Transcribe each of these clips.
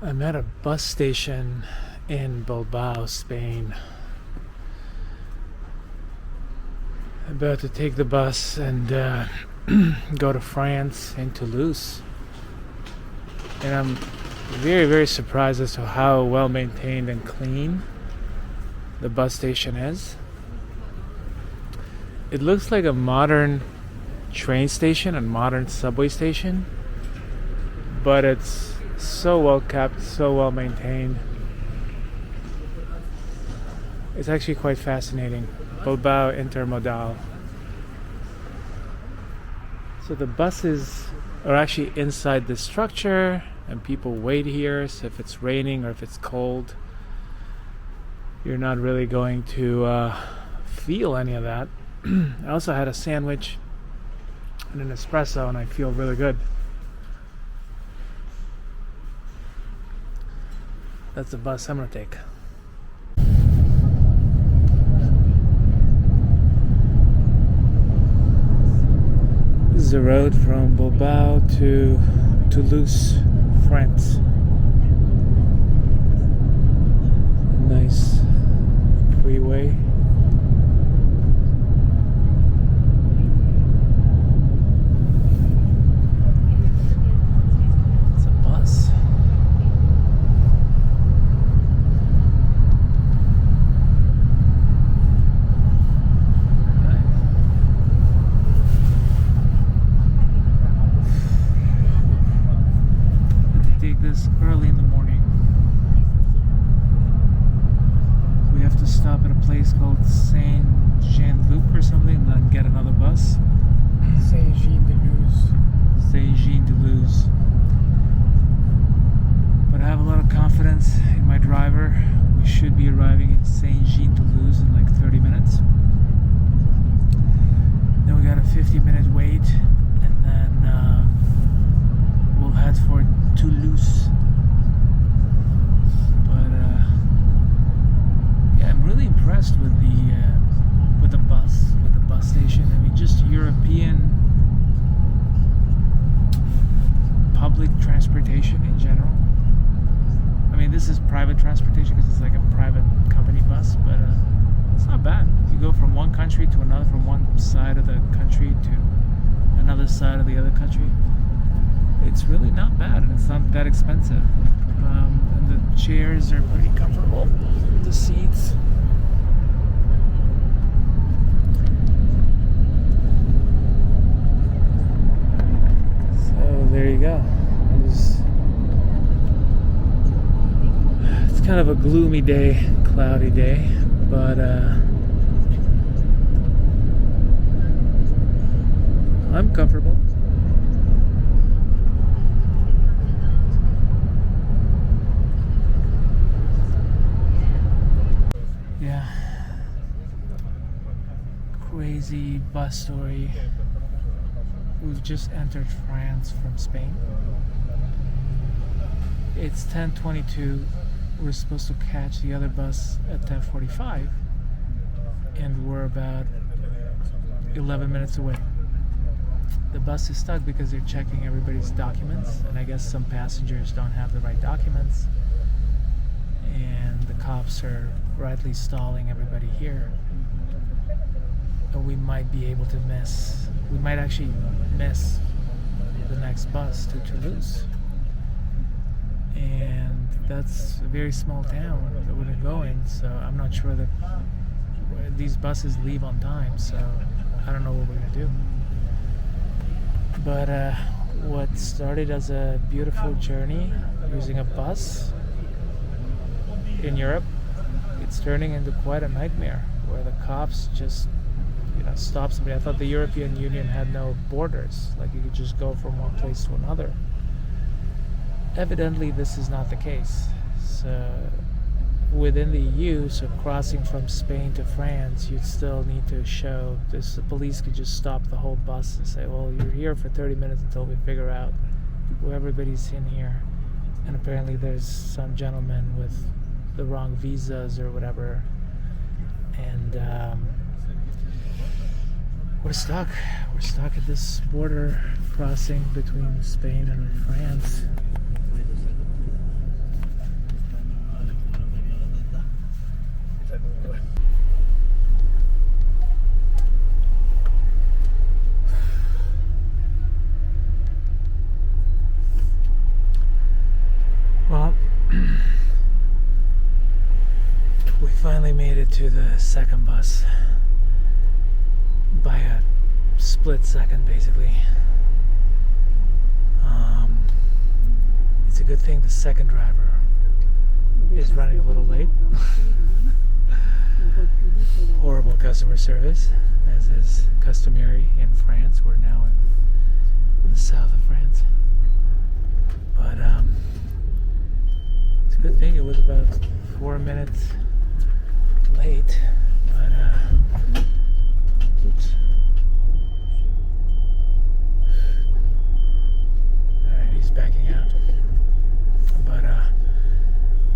I'm at a bus station in Bilbao, Spain. About to take the bus and go to France in Toulouse. And I'm very, very surprised as to how well maintained and clean the bus station is. It looks like a modern train station and modern subway station, but it's so well kept, so well maintained. It's actually quite fascinating. Bilbao Intermodal. So the buses are actually inside the structure and people wait here, so if it's raining or if it's cold, you're not really going to feel any of that. I also had a sandwich and an espresso and I feel really good. That's the bus I'm gonna take. This is the road from Bilbao to Toulouse, France. Nice freeway. It's a bus. This early in the morning. We have to stop at a place called Saint Jean-Luc or something and then get another bus. Saint Jean-de-Luz. But I have a lot of confidence in my driver. We should be arriving in Saint Jean-de-Luz in like 30 minutes. Then we got a 50-minute wait and then we'll head for Toulouse. But yeah, I'm really impressed with the bus station. I mean, just European public transportation in general. I mean, this is private transportation because it's like a private company bus, but it's not bad. You go from one country to another, from one side of the country to another side of the other country. It's really not bad, and it's not that expensive. And the chairs are pretty comfortable. The seats. So there you go. It's kind of a gloomy day, cloudy day, but I'm comfortable. Crazy bus story. We've just entered France from Spain. It's 10:22. We're supposed to catch the other bus at 10:45, and we're about 11 minutes away. The bus is stuck because they're checking everybody's documents, and I guess some passengers don't have the right documents, and the cops are rightly stalling everybody here. We might be able to we might actually miss the next bus to Toulouse. And that's a very small town that we're going, so I'm not sure that these buses leave on time, so I don't know what we're going to do. But what started as a beautiful journey using a bus in Europe, it's turning into quite a nightmare where the cops just stop somebody. I thought the European Union had no borders, like you could just go from one place to another. Evidently this is not the case. So within the EU, so crossing from Spain to France, you'd still need to show this. The police could just stop the whole bus and say, well, you're here for 30 minutes until we figure out who everybody's in here. And apparently there's some gentleman with the wrong visas or whatever, and we're stuck at this border crossing between Spain and France. to the second bus by a split second, basically. It's a good thing the second driver is running a little late. Horrible customer service, as is customary in France. We're now in the south of France. But it's a good thing it was about 4 minutes late. But oops. Alright, he's backing out. But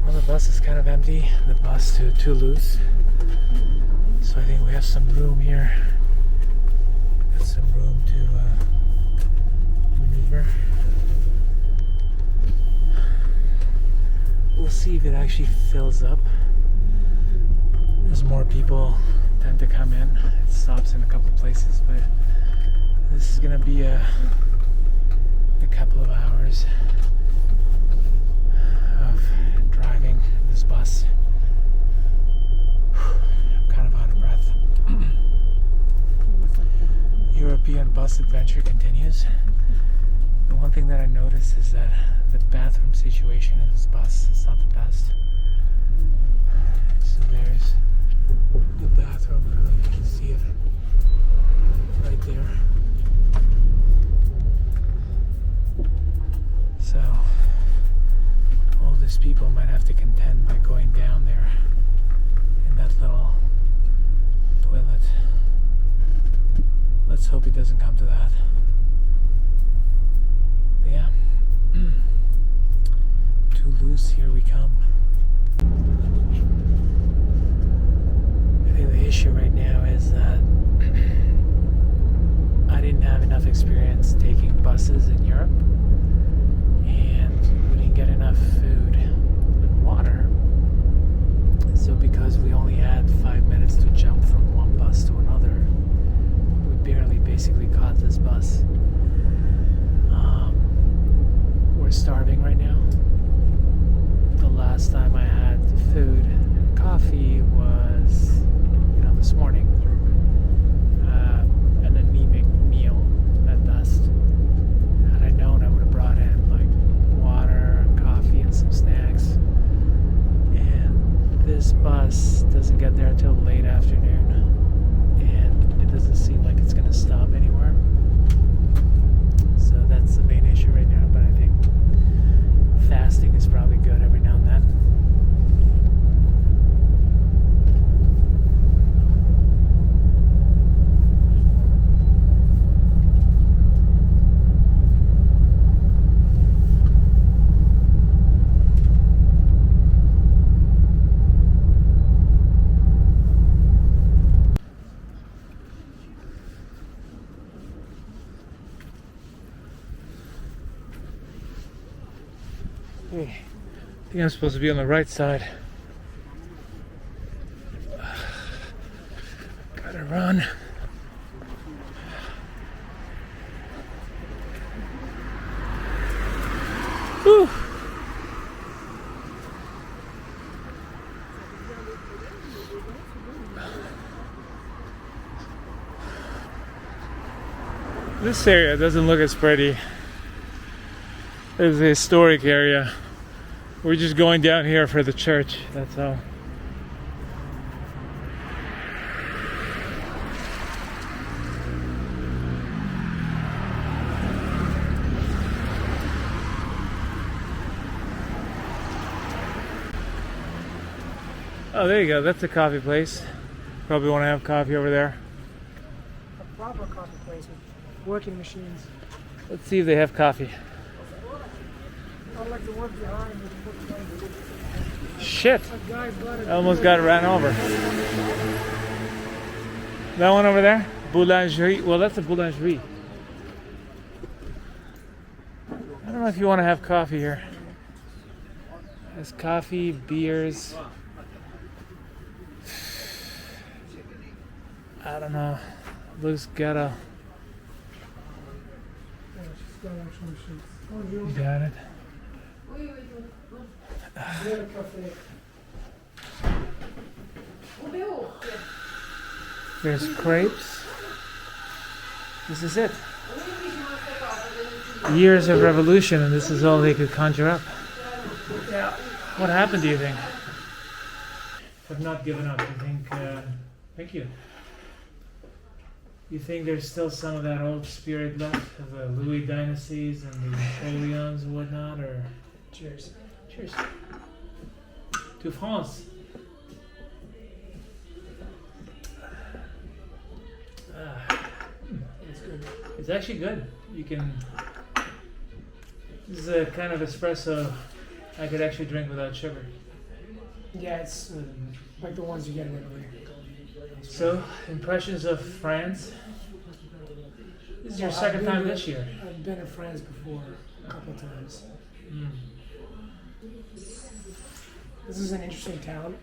well, the bus is kind of empty. The bus to Toulouse. So I think we have some room here. Got some room to maneuver. We'll see if it actually fills up. As more people tend to come in. It stops in a couple of places, but this is gonna be a couple of hours of driving this bus. I'm kind of out of breath. European bus adventure continues. The one thing that I noticed is that the bathroom situation in this bus is not the best. So there's the bathroom. I don't know if you can see it right there. So all these people might have to contend by going down there in that little toilet. Let's hope it doesn't come to that. But yeah. Toulouse, here we come. I think the issue right now is that I didn't have enough experience taking buses in Europe, and we didn't get enough food and water. So because we only had 5 minutes to jump from one bus to another, we barely basically caught this bus. We're starving right now. The last time I had food and coffee was, this morning. An anemic meal at best. Had I known, I would have brought in like water, coffee, and some snacks. And this bus doesn't get there until late afternoon, and it doesn't seem like it's going to stop anywhere. So that's the main issue right now. But I think fasting is probably good every now and then. Hey, I think I'm supposed to be on the right side. Gotta run. Whew. This area doesn't look as pretty. It's a historic area. We're just going down here for the church, that's all. Oh, there you go. That's a coffee place. Probably want to have coffee over there. A proper coffee place with working machines. Let's see if they have coffee. I'd like to work behind with Shit! I almost got ran over. That one over there? Boulangerie. Well, that's a boulangerie. I don't know if you want to have coffee here. There's coffee, beers. I don't know. Looks ghetto. You got it. There's crepes. This is it. Years of revolution, and this is all they could conjure up. Yeah. What happened, do you think? Have not given up. You think? Thank you. You think there's still some of that old spirit left of the Louis dynasties and the Napoleons and whatnot, or? Cheers. Cheers. To France. It's good. It's actually good. You can. This is a kind of espresso I could actually drink without sugar. Yeah, it's like the ones you get in Italy. So, impressions of France? This is your Well, second I've been time to- this year. I've been to France before a couple of times. Mm. This is an interesting town.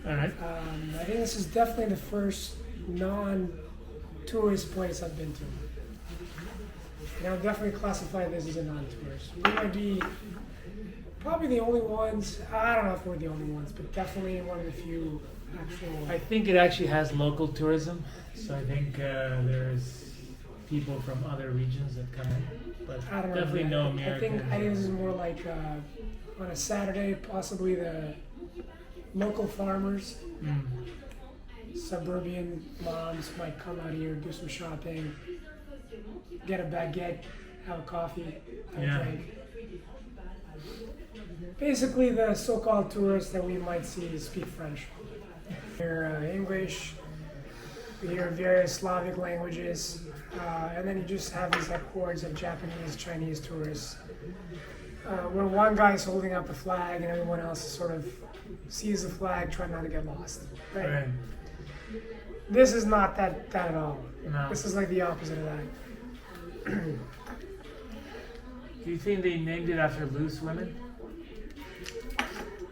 All right. I think this is definitely the first non-tourist place I've been to. And I'll definitely classify this as a non-tourist. We might be probably the only ones. I don't know if we're the only ones, but definitely one of the few actual. I think it actually has local tourism, so I think there's people from other regions that come in, but I don't know. definitely no I American. think this is more like on a Saturday, possibly the local farmers, suburban moms might come out here, do some shopping, get a baguette, have a coffee, have Yeah. a drink. Basically, the so-called tourists that we might see speak French. Hear English, we hear various Slavic languages, and then you just have these like hordes of Japanese, Chinese tourists, where one guy is holding up a flag and everyone else sort of sees the flag, trying not to get lost. Right? Right. This is not that at all. No. This is like the opposite of that. Do you think they named it after loose women?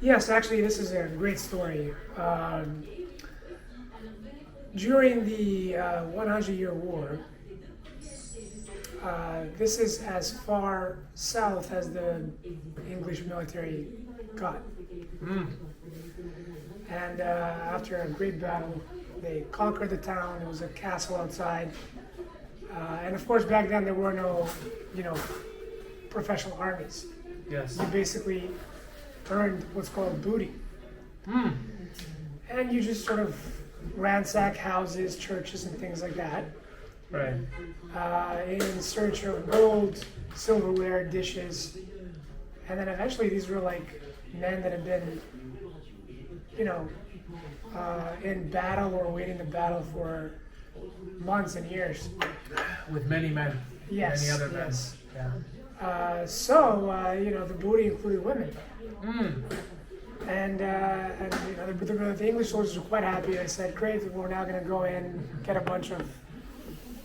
Yes, actually, this is a great story. During the 100-year War, this is as far south as the English military got. And after a great battle, they conquered the town. It was a castle outside. And of course, back then there were no, professional armies. Yes. You basically earned what's called booty. And you just sort of ransack houses, churches, and things like that Right. in search of gold, silverware, dishes. And then eventually these were like men that had been, in battle or waiting the battle for months and years. With many men. Yes, Many other men. yes. Yeah. The booty included women. And the English soldiers were quite happy. They said, great, we're now going to go in, get a bunch of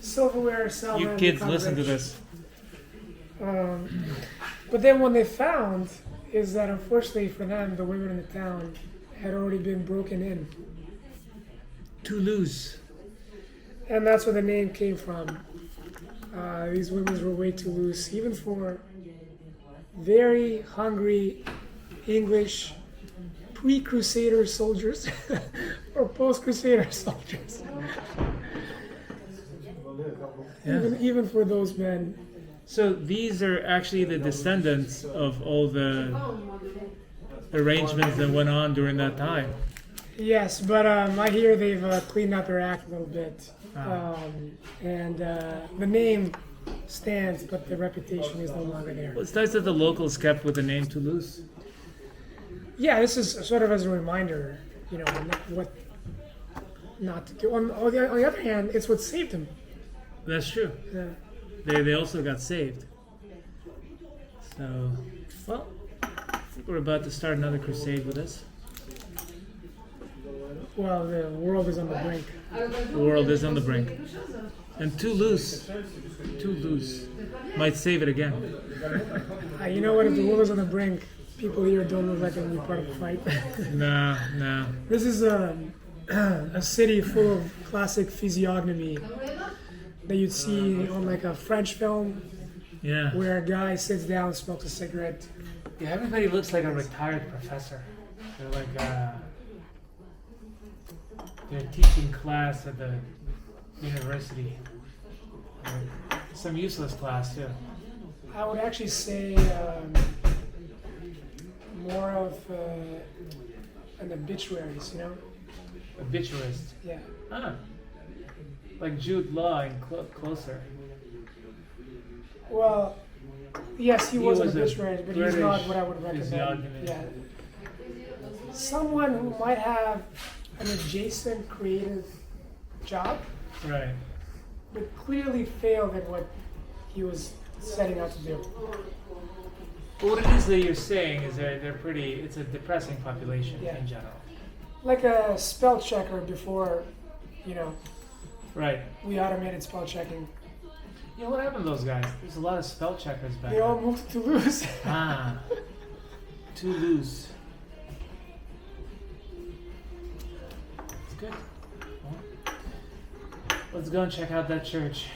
silverware, sell You them, kids become listen to rich. this. But then what they found is that unfortunately for them, the women in the town had already been broken in. Toulouse. And that's where the name came from. These women were way too loose, even for very hungry English pre-Crusader soldiers or post-Crusader soldiers. Yeah. Even for those men. So these are actually the descendants of all the arrangements that went on during that time. Yes, but I hear they've cleaned up their act a little bit. And the name stands, but the reputation is no longer there. Well, it's nice that the locals kept with the name Toulouse. Yeah, this is sort of as a reminder, what not to do. On the other hand, it's what saved him. That's true. Yeah. They also got saved. So, well, I think we're about to start another crusade with this. Well, the world is on the brink. The world is on the brink. And Toulouse might save it again. You know what? If the world is on the brink, people here don't look like they'll be part of the fight. No. This is a city full of classic physiognomy that you'd see on like a French film Yeah. where a guy sits down, smokes a cigarette. Yeah, everybody looks like a retired professor. They're like, they're teaching class at the university. Some useless class too. I would actually say more of an obituaries, you know? Obituarist. Yeah. Ah. Like Jude Law in Closer. Well, yes, he was an a obituary, but he's British not what I would recommend. physiognomist. Yeah. Someone who might have an adjacent creative job, Right. but clearly failed at what he was setting out to do. But what it is that you're saying is they're pretty. It's a depressing population Yeah. in general. Like a spell checker before, you know, Right. we automated spell checking. You know what happened to those guys? There's a lot of spell checkers back They all then. moved to Toulouse. Ah. Toulouse. It's good. Well, let's go and check out that church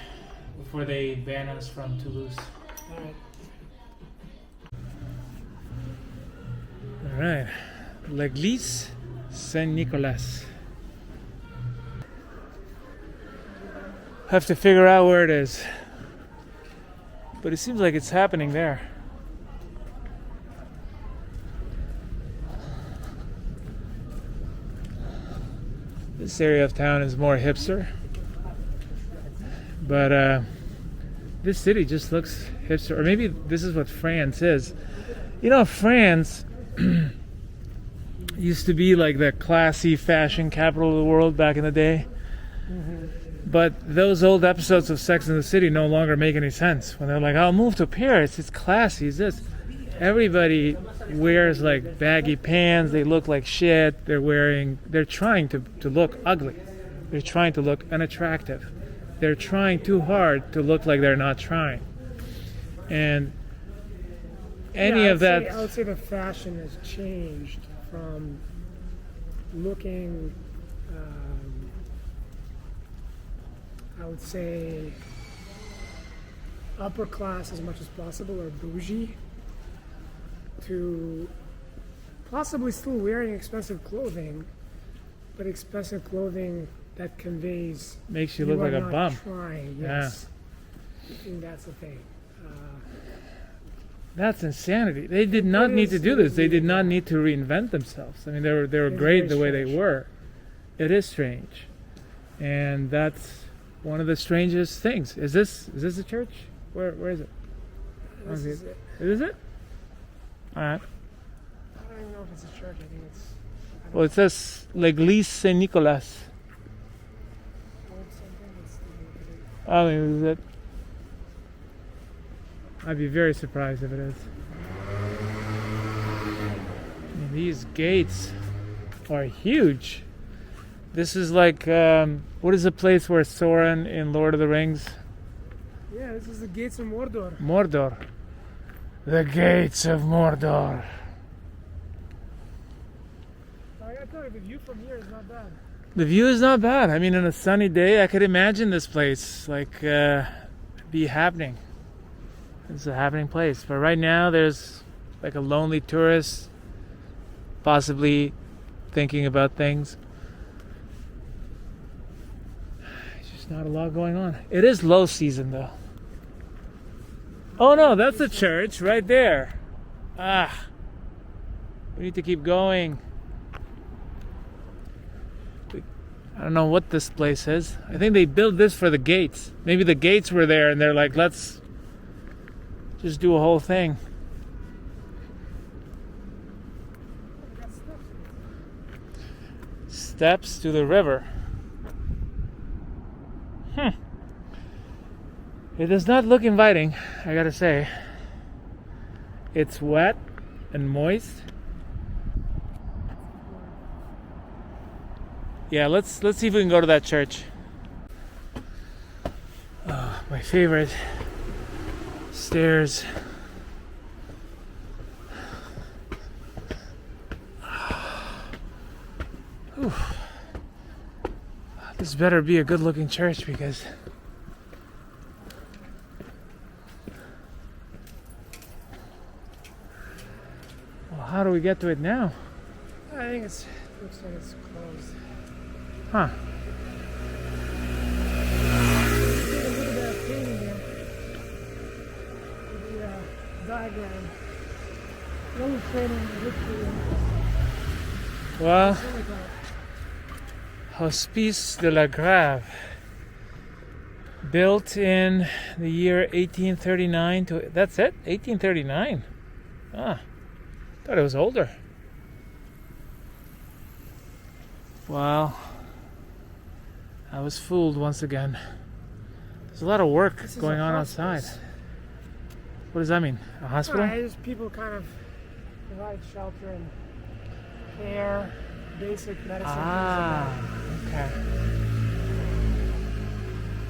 before they ban us from Toulouse. All right. All right. L'église Saint-Nicolas. Have to figure out where it is. But it seems like it's happening there. This area of town is more hipster. But this city just looks hipster. Or maybe this is what France is. You know, France used to be like the classy fashion capital of the world back in the day. But those old episodes of Sex and the City no longer make any sense. When they're like, I'll move to Paris, it's classy, it's this. Everybody wears like baggy pants, they look like shit, they're trying to look ugly. They're trying to look unattractive. They're trying too hard to look like they're not trying. And I would say the fashion has changed from looking, I would say, upper class as much as possible, or bougie, to possibly still wearing expensive clothing, but expensive clothing that conveys makes you look like are a not bum. Trying, yes. I think that's the thing. That's insanity. They did not It need to is do this. They did really- not need to reinvent themselves. I mean, they were It's great the very way they strange. were. It is strange, and that's one of the strangest things. Is this a church? Where is it? This Okay. is it. Is it? All right. I don't even know if it's a church. I think it's. Well, it says L'Église Saint-Nicolas. I mean, is it? I'd be very surprised if it is. I mean, these gates are huge. This is like, what is the place where Sauron in Lord of the Rings? Yeah, this is the gates of Mordor. Mordor. The gates of Mordor. I gotta tell you, the view from here is not bad. The view is not bad. I mean, on a sunny day, I could imagine this place like be happening. It's a happening place. But right now, there's like a lonely tourist, possibly thinking about things. There's just not a lot going on. It is low season, though. Oh no, that's the church right there. Ah, we need to keep going. I don't know what this place is. I think they built this for the gates. Maybe the gates were there and they're like, let's just do a whole thing. Steps to the river. It does not look inviting, I gotta say. It's wet and moist. Yeah, let's see if we can go to that church. Oh, my favorite stairs. Whew. This better be a good-looking church because well, how do we get to it now? I think looks like it's closed. Huh. Look at that painting there. The diagram. Illustrating the history of Well, Senegal. Hospice de la Grave. Built in the year 1839 to... That's it? 1839? Ah. Thought it was older. Well, I was fooled once again. There's a lot of work This is going a on hospice. outside. What does that mean? A hospital? Just people kind of provide shelter and care, basic medicine. Ah, okay.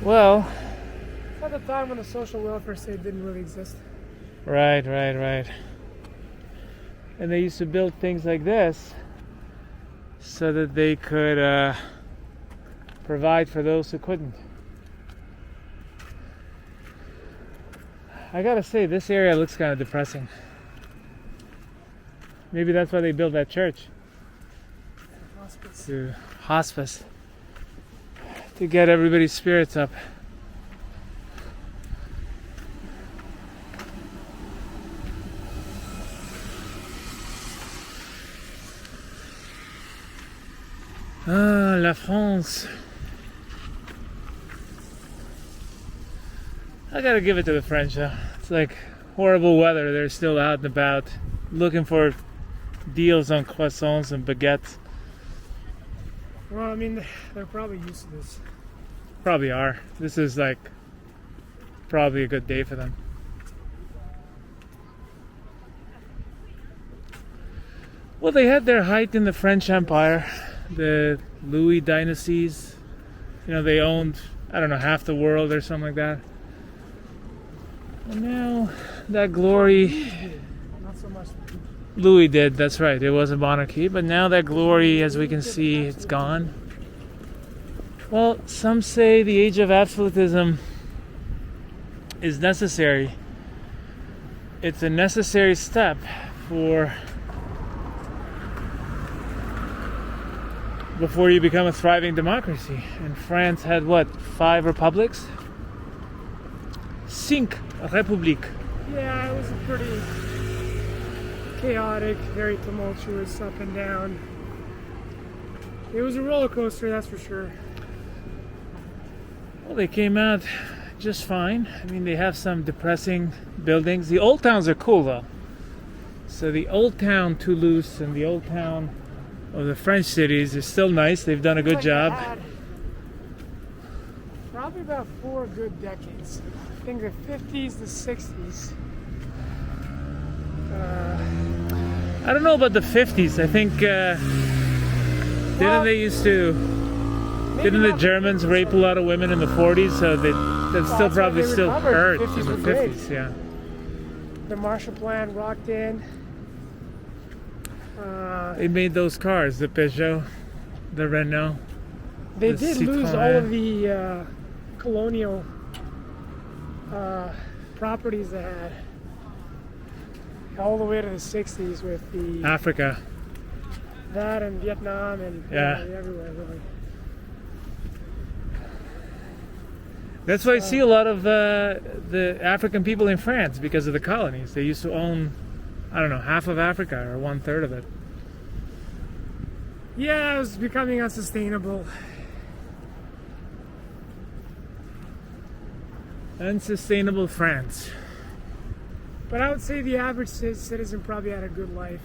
Well, It's at the time when the social welfare state didn't really exist. right. And they used to build things like this so that they could provide for those who couldn't. I gotta say, this area looks kind of depressing. Maybe that's why they built that church. Hospice. To hospice. To get everybody's spirits up. Ah, la France. I gotta give it to the French though. It's like horrible weather. They're still out and about looking for deals on croissants and baguettes. Well, I mean, they're probably used to this. Probably are. This is like probably a good day for them. Well, they had their height in the French Empire, the Louis dynasties. You know, they owned, I don't know, half the world or something like that. And now that glory, Not so much. Louis did, that's right, it was a monarchy, but now that glory, as we can see, it's gone. Well, some say the age of absolutism is necessary. It's a necessary step before you become a thriving democracy. And France had what, 5 republics? 5 républiques. Yeah, it was a pretty chaotic, very tumultuous, up and down. It was a roller coaster, that's for sure. Well, they came out just fine. I mean, they have some depressing buildings. The old towns are cool, though. So the old town Toulouse and the old town of the French cities is still nice. They've done a good Like job. they had probably about 4 good decades. I think the 50s, the 60s. I don't know about the 50s. I think Well, didn't the Germans rape a lot of women in the 40s? So that's still that's probably why they still recovered. hurt The in 50s the were great. 50s. Yeah. The Marshall Plan rocked in. They made those cars, the Peugeot, the Renault. They The did lose all Citroën. of the colonial properties they had. All the way to the 60s with the Africa. that and Vietnam and Yeah. everywhere really. That's why I see a lot of the African people in France because of the colonies. They used to own, I don't know, half of Africa or 1/3 of it. Yeah, it was becoming unsustainable. Unsustainable France. But I would say the average citizen probably had a good life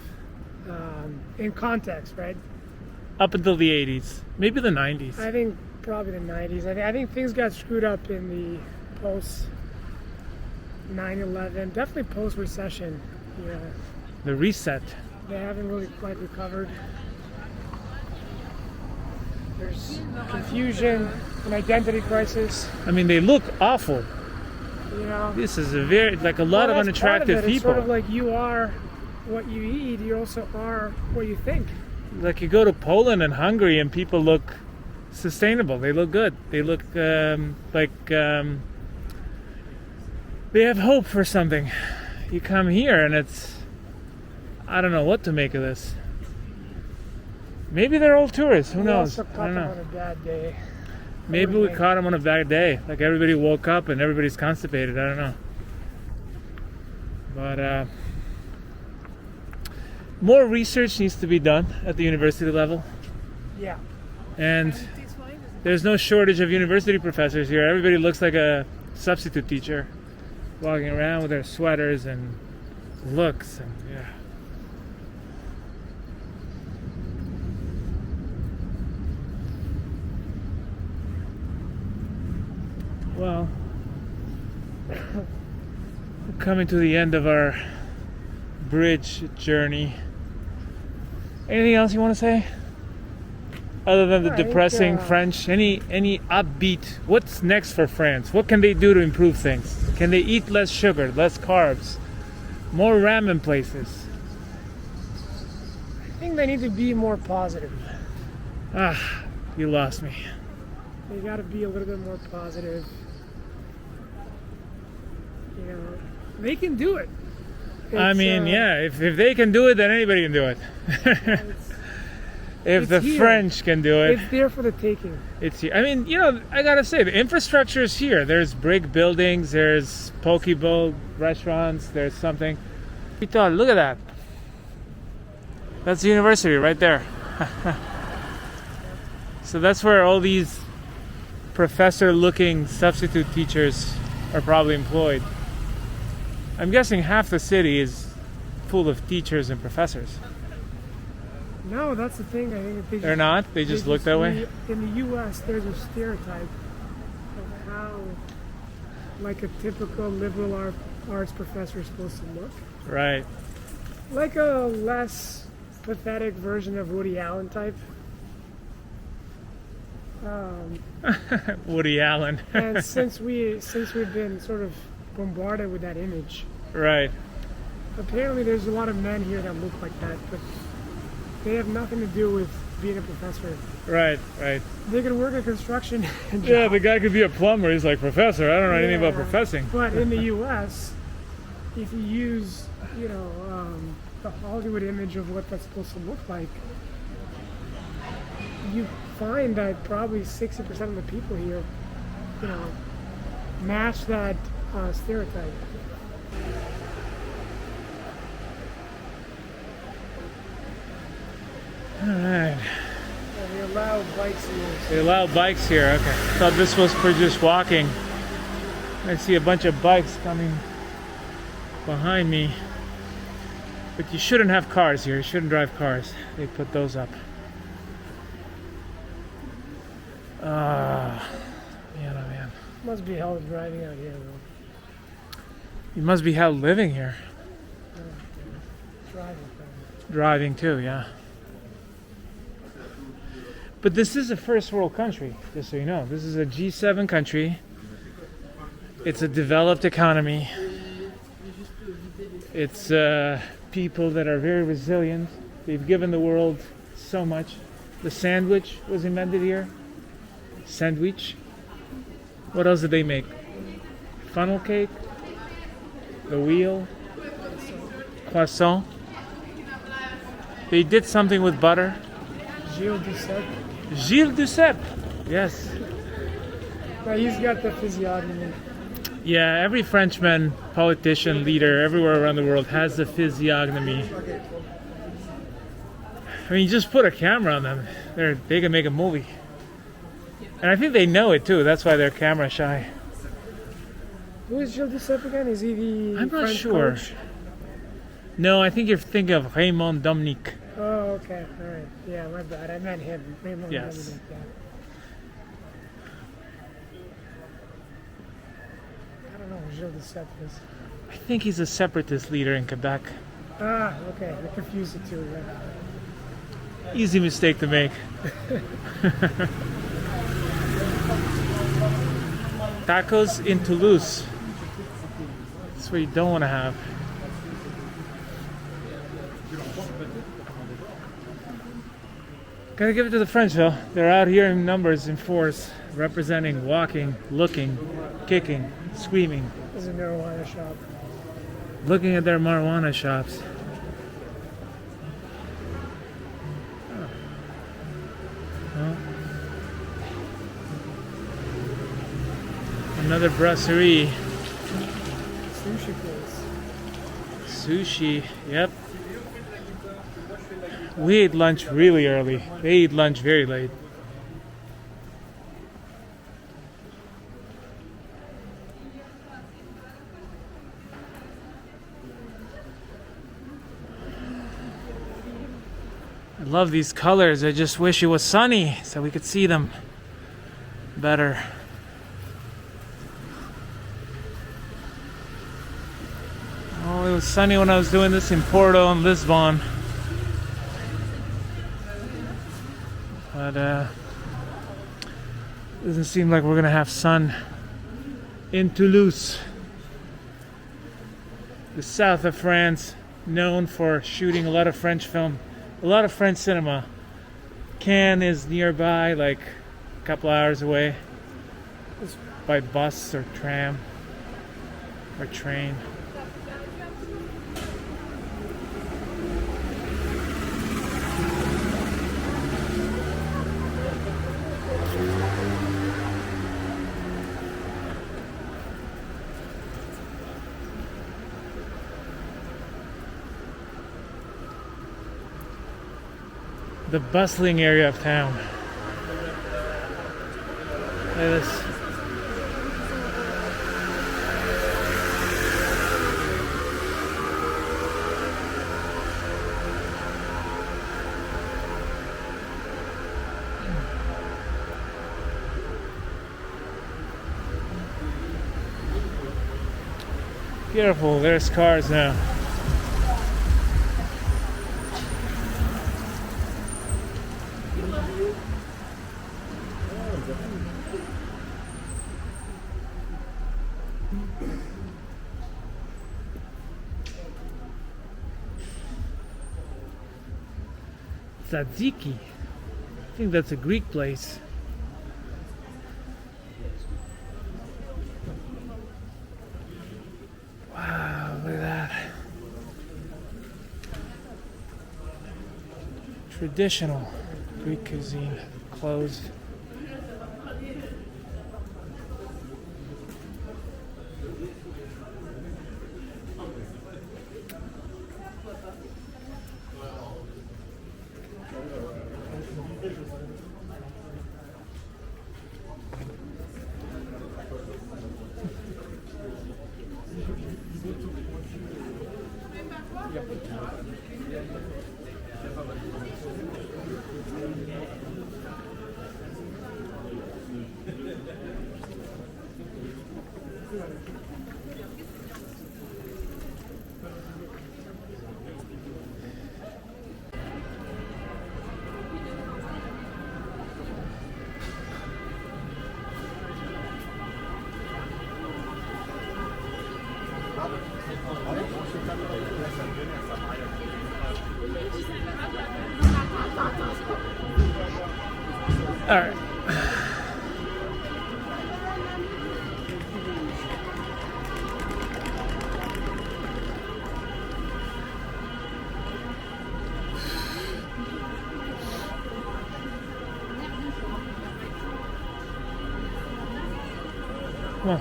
in context, right? Up until the 80s, maybe the 90s. I think probably the 90s. I think things got screwed up in the post 9/11, definitely post recession. Yeah, The reset. they haven't really quite recovered. There's confusion, an identity crisis. I mean, they look awful. You know, This is a very, like a lot of Well, that's part unattractive it. It's people. sort of like you are what you eat. You also are what you think. Like you go to Poland and Hungary and people look sustainable. They look good. They look they have hope for something. You come here and it's, I don't know what to make of this. Maybe they're all tourists. Who We knows? also I caught don't them know. on a bad day. Maybe we caught them on a bad day. Like everybody woke up and everybody's constipated. I don't know. But more research needs to be done at the university level. Yeah. And there's no shortage of university professors here. Everybody looks like a substitute teacher walking around with their sweaters and looks and yeah. Well, we're coming to the end of our bridge journey. Anything else you want to say? Other than the I think, depressing French, any upbeat? What's next for France? What can they do to improve things? Can they eat less sugar, less carbs, more ramen places? I think they need to be more positive. Ah, you lost me. They got to be a little bit more positive. You know, they can do it. I mean, yeah, if they can do it, then anybody can do it. If the here. French can do it, It's there for the taking. it's here. I mean, you know, I gotta say, the infrastructure is here. There's brick buildings, there's poke bowl restaurants, there's something. Look at that. That's the university right there. So that's where all these professor-looking substitute teachers are probably employed. I'm guessing half the city is full of teachers and professors. No, that's the thing. I think that They're not? They just look that way? In the U.S., there's a stereotype of how, like, a typical liberal arts professor is supposed to look. Right. Like a less pathetic version of Woody Allen type. Woody Allen. And since we've been sort of bombarded with that image, Right. apparently there's a lot of men here that look like that, but they have nothing to do with being a professor. Right, right. They could work at construction. Yeah, the guy could be a plumber. He's like, professor, I don't know anything about Yeah. professing. But in the U.S., if you use, you know, the Hollywood image of what that's supposed to look like, you find that probably 60% of the people here, you know, match that stereotype. All right. Yeah, they allow bikes in here. They allow bikes here. Okay. Thought this was for just walking. I see a bunch of bikes coming behind me. But you shouldn't have cars here. You shouldn't drive cars. They put those up. Man, oh man. Must be hell driving out here, though. You must be hell living here. Driving. Driving too, yeah. But this is a first world country, just so you know. This is a G7 country. It's a developed economy. It's people that are very resilient. They've given the world so much. The sandwich was invented here. Sandwich. What else did they make? Funnel cake. The wheel. Croissant. They did something with butter. Gilles Duceppe. Gilles Duceppe. Yes. Now he's got the physiognomy. Yeah, every Frenchman, politician, leader, everywhere around the world has the physiognomy. I mean, just put a camera on them. They can make a movie. And I think they know it too. That's why they're camera shy. Who is Gilles Duceppe again? Is he the I'm not French sure. coach? No, I think you're thinking of Raymond Dominique. Oh, okay. All right. Yeah, my bad. I meant him. Raymond Yes. Dominic, yeah. I don't know who Gilles Duceppe is. I think he's a separatist leader in Quebec. Ah, okay. I confused the two. Yeah. Easy mistake to make. Tacos in Toulouse. That's what you don't want to have. Gotta give it to the French though. They're out here in numbers, in force, representing, walking, looking, kicking, screaming, There's a marijuana shop. looking at their marijuana shops. Oh. Another brasserie. Sushi place. Sushi, yep. We ate lunch really early. They eat lunch very late. I love these colors. I just wish it was sunny so we could see them better. Oh, it was sunny when I was doing this in Porto and Lisbon. But doesn't seem like we're gonna have sun in Toulouse, the south of France, known for shooting a lot of French film, a lot of French cinema. Cannes is nearby, like a couple hours away, by bus or tram or train. The bustling area of town. Look at this. Beautiful, there's cars now. Tzatziki. I think that's a Greek place. Wow, look at that. Traditional Greek cuisine. Closed. All right. Come on.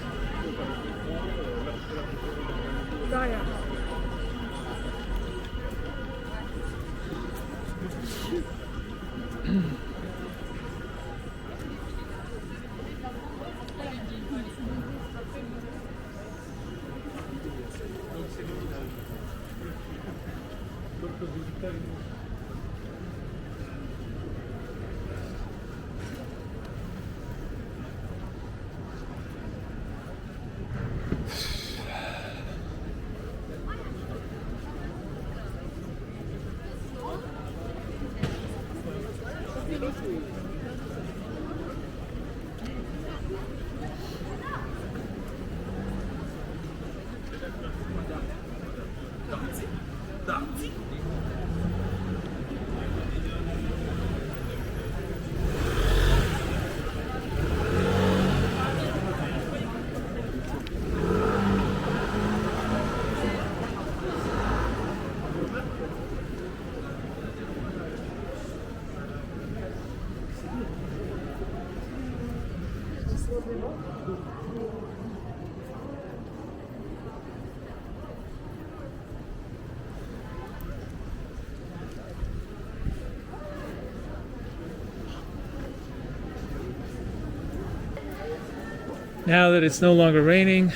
Now that it's no longer raining,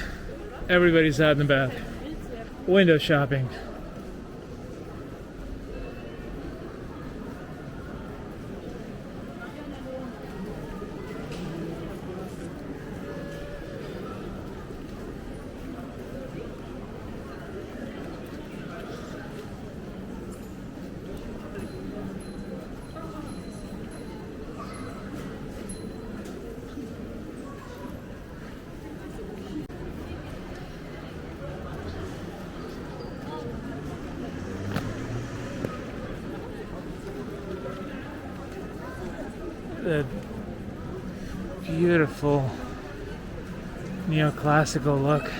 everybody's out and about. Window shopping. The beautiful neoclassical look.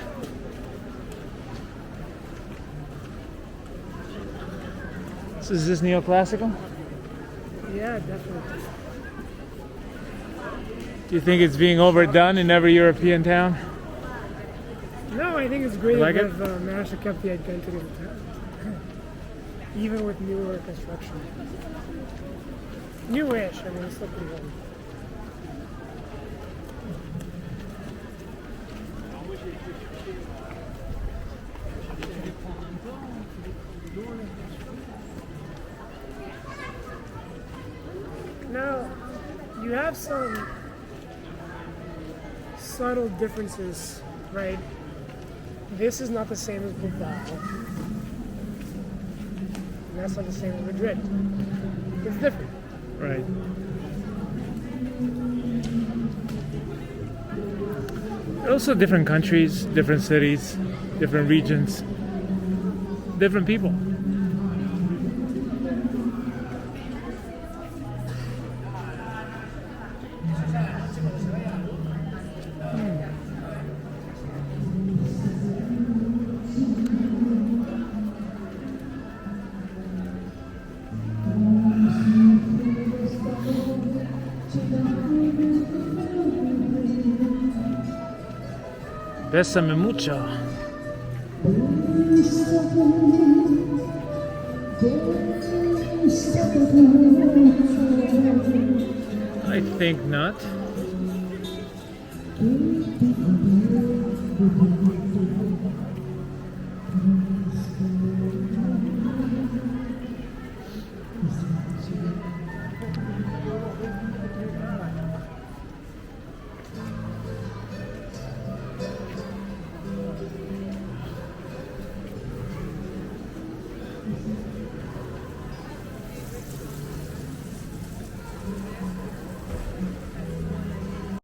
So is this neoclassical? Yeah, definitely. Do you think it's being overdone in every European town? No, I think it's great You like that it? they've managed to keep the identity of the town. Even with newer construction. Newish, I mean, it's still pretty old. Now, you have some subtle differences, right? This is not the same as Bilbao. And that's not the same as Madrid. It's different. Right. Also different countries, different cities, different regions, different people. Bésame mucho. I think not.